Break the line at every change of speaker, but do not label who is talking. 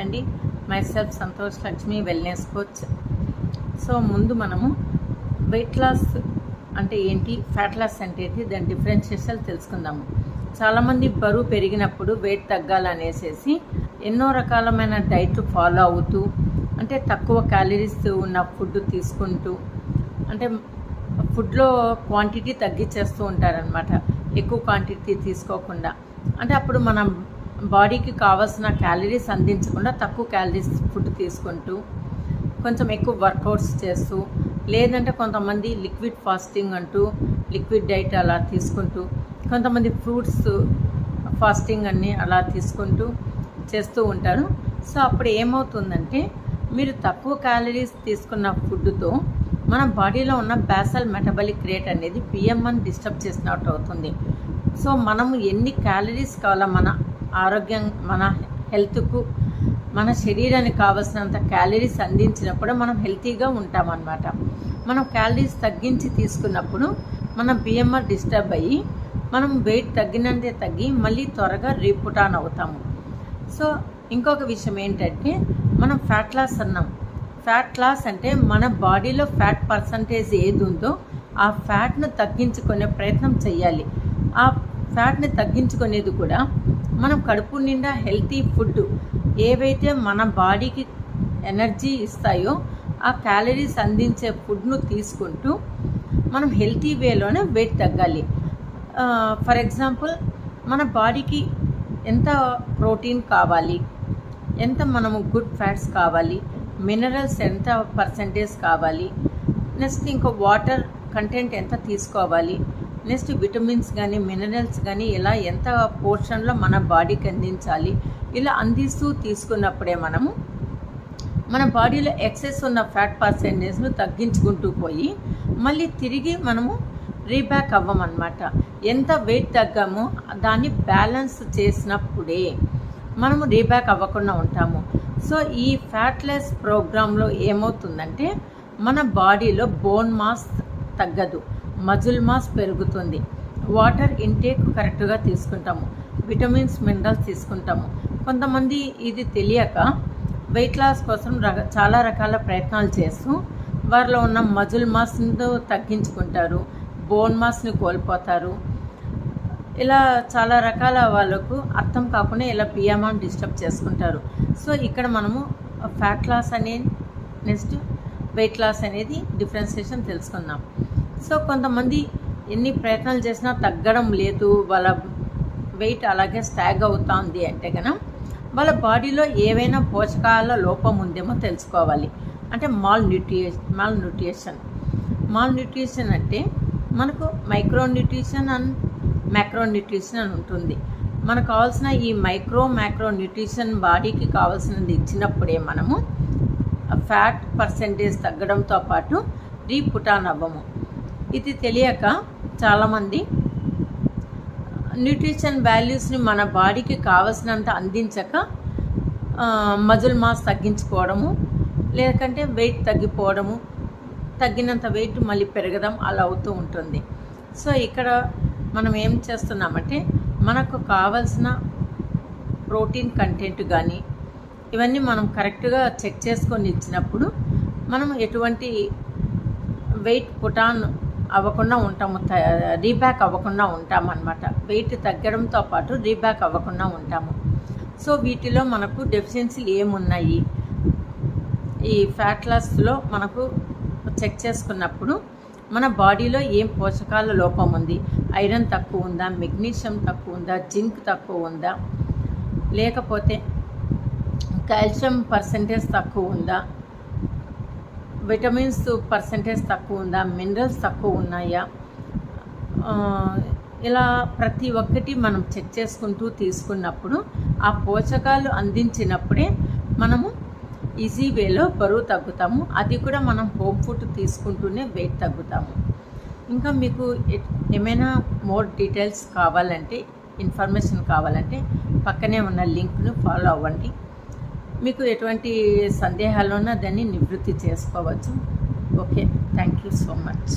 అండి myself Santosh Lakshmi wellness coach. So ముందు మనము వెయిట్ లాస్ అంటే ఏంటి, ఫ్యాట్ లాస్ అంటే ఏంటి, దాని డిఫరెన్షియేషన్ తెలుసుకుందాము. చాలామంది బరువు పెరిగినప్పుడు వెయిట్ తగ్గాలనేసి ఎన్నో రకాలమైన డైట్లు ఫాలో అవుతూ, అంటే తక్కువ క్యాలరీస్ ఉన్న ఫుడ్ తీసుకుంటూ, అంటే ఫుడ్లో క్వాంటిటీ తగ్గించేస్తూ ఉంటారనమాట, ఎక్కువ క్వాంటిటీ తీసుకోకుండా. అంటే అప్పుడు మనం బాడీకి కావాల్సిన క్యాలరీస్ అందించకుండా తక్కువ క్యాలరీస్ ఫుడ్ తీసుకుంటూ, కొంచెం ఎక్కువ వర్కౌట్స్ చేస్తూ, లేదంటే కొంతమంది లిక్విడ్ ఫాస్టింగ్ అంటూ లిక్విడ్ డైట్ అలా తీసుకుంటూ, కొంతమంది ఫ్రూట్స్ ఫాస్టింగ్ అన్నీ అలా తీసుకుంటూ చేస్తూ ఉంటారు. సో అప్పుడు ఏమవుతుందంటే, మీరు తక్కువ క్యాలరీస్ తీసుకున్న ఫుడ్తో మన బాడీలో ఉన్న బేసల్ మెటబాలిక్ రేట్ అనేది బిఎంఐని డిస్టర్బ్ చేసినట్టు అవుతుంది. సో మనము ఎన్ని క్యాలరీస్ కావాలో మన ఆరోగ్యం, మన హెల్త్కు, మన శరీరానికి కావాల్సినంత క్యాలరీస్ అందించినప్పుడు మనం హెల్తీగా ఉంటామన్నమాట. మనం క్యాలరీస్ తగ్గించి తీసుకున్నప్పుడు మన బిఎంఐ డిస్టర్బ్ అయ్యి మనం వెయిట్ తగ్గినంతే తగ్గి మళ్ళీ త్వరగా రీపుట్ ఆన్ అవుతాము. సో ఇంకొక విషయం ఏంటంటే, మనం ఫ్యాట్ లాస్ అన్నాం. ఫ్యాట్ లాస్ అంటే మన బాడీలో ఫ్యాట్ పర్సంటేజ్ ఏది ఉందో ఆ ఫ్యాట్ను తగ్గించుకునే ప్రయత్నం చేయాలి. ఆ ఫ్యాట్ని తగ్గించుకునేది కూడా మనం కడుపు నిండా హెల్తీ ఫుడ్ ఏవైతే మన బాడీకి ఎనర్జీ ఇస్తాయో ఆ క్యాలరీస్ అందించే ఫుడ్ను తీసుకుంటూ మనం హెల్తీ వేలోనే వెయిట్ తగ్గాలి. ఫర్ ఎగ్జాంపుల్, మన బాడీకి ఎంత ప్రోటీన్ కావాలి, ఎంత మనము గుడ్ ఫ్యాట్స్ కావాలి, మినరల్స్ ఎంత పర్సంటేజ్ కావాలి, నెక్స్ట్ ఇంకా వాటర్ కంటెంట్ ఎంత తీసుకోవాలి, నెక్స్ట్ విటమిన్స్ కానీ మినరల్స్ కానీ ఇలా ఎంత పోర్షన్లో మన బాడీకి అందించాలి, ఇలా అందిస్తూ తీసుకున్నప్పుడే మనము మన బాడీలో ఎక్సెస్ ఉన్న ఫ్యాట్ పర్సంటేజ్ను తగ్గించుకుంటూ పోయి మళ్ళీ తిరిగి మనము రీబ్యాక్ అవ్వమన్నమాట. ఎంత వెయిట్ తగ్గామో దాన్ని బ్యాలెన్స్ చేసినప్పుడే మనము రీబ్యాక్ అవ్వకుండా ఉంటాము. సో ఈ ఫ్యాట్లెస్ ప్రోగ్రాంలో ఏమవుతుందంటే, మన బాడీలో బోన్ మాస్ తగ్గదు, మజిల్ మాస్ పెరుగుతుంది, వాటర్ ఇంటేక్ కరెక్ట్గా తీసుకుంటాము, విటమిన్స్ మినరల్స్ తీసుకుంటాము. కొంతమంది ఇది తెలియక వెయిట్ లాస్ కోసం చాలా రకాల ప్రయత్నాలు చేస్తూ వారిలో ఉన్న మజిల్ మాస్ని తగ్గించుకుంటారు, బోన్ మాస్ని కోల్పోతారు. ఇలా చాలా రకాల వాళ్ళకు అర్థం కాకుండా ఇలా బిఎంఐని డిస్టర్బ్ చేసుకుంటారు. సో ఇక్కడ మనము ఫ్యాట్ లాస్ అనేది, నెక్స్ట్ వెయిట్ లాస్ అనేది డిఫరెన్షియేషన్ తెలుసుకుందాం. సో కొంతమంది ఎన్ని ప్రయత్నాలు చేసినా తగ్గడం లేదు, వాళ్ళ వెయిట్ అలాగే స్టాగ్ అవుతుంది అంటే కనుక వాళ్ళ బాడీలో ఏవైనా పోషకాల లోపం ఉందేమో తెలుసుకోవాలి. అంటే మాల్ న్యూట్రిషన్ అంటే మనకు micro nutrition and macro nutrition అని ఉంటుంది. మనకు కావాల్సిన ఈ మ్యాక్రో న్యూట్రిషన్ బాడీకి కావాల్సినది ఇచ్చినప్పుడే మనము ఫ్యాట్ పర్సంటేజ్ తగ్గడంతో పాటు రీపుట్ ఆన్ అవ్వము. ఇది తెలియక చాలామంది న్యూట్రిషన్ వాల్యూస్ని మన బాడీకి కావాల్సినంత అందించక మజిల్ మాస్ తగ్గించుకోవడము, లేకంటే వెయిట్ తగ్గిపోవడము, తగ్గినంత వెయిట్ మళ్ళీ పెరగడం అలా అవుతూ ఉంటుంది. సో ఇక్కడ మనం ఏం చేస్తున్నామంటే, మనకు కావాల్సిన ప్రోటీన్ కంటెంట్ కానీ ఇవన్నీ మనం కరెక్ట్గా చెక్ చేసుకొని ఇచ్చినప్పుడు మనం ఎటువంటి వెయిట్ పుటాన్ అవ్వకుండా ఉంటాము, రీబ్యాక్ అవ్వకుండా ఉంటామన్నమాట. వెయిట్ తగ్గడంతో పాటు రీబ్యాక్ అవ్వకుండా ఉంటాము. సో వీటిలో మనకు డెఫిషియన్సీలు ఏమున్నాయి, ఈ ఫ్యాట్ లాస్లో మనకు చెక్ చేసుకున్నప్పుడు మన బాడీలో ఏం పోషకాల లోపం ఉంది, ఐరన్ తక్కువ ఉందా, మెగ్నీషియం తక్కువ ఉందా, జింక్ తక్కువ ఉందా, లేకపోతే కాల్షియం పర్సంటేజ్ తక్కువ ఉందా, విటమిన్స్ పర్సంటేజ్ తక్కువ ఉందా, మినరల్స్ తక్కువ ఉన్నాయా, ఇలా ప్రతి ఒక్కటి మనం చెక్ చేసుకుంటూ తీసుకున్నప్పుడు ఆ పోషకాలు అందించినప్పుడే మనము ఈజీ వేలో బరువు తగ్గుతాము. అది కూడా మనం హోమ్ ఫుడ్ తీసుకుంటూనే వెయిట్ తగ్గుతాము. ఇంకా మీకు ఏమైనా మోర్ డీటెయిల్స్ కావాలంటే, ఇన్ఫర్మేషన్ కావాలంటే పక్కనే ఉన్న లింక్ను ఫాలో అవ్వండి. మీకు ఎటువంటి సందేహాలు ఉన్నా దాన్ని నివృత్తి చేసుకోవచ్చు. Okay, thank you so much.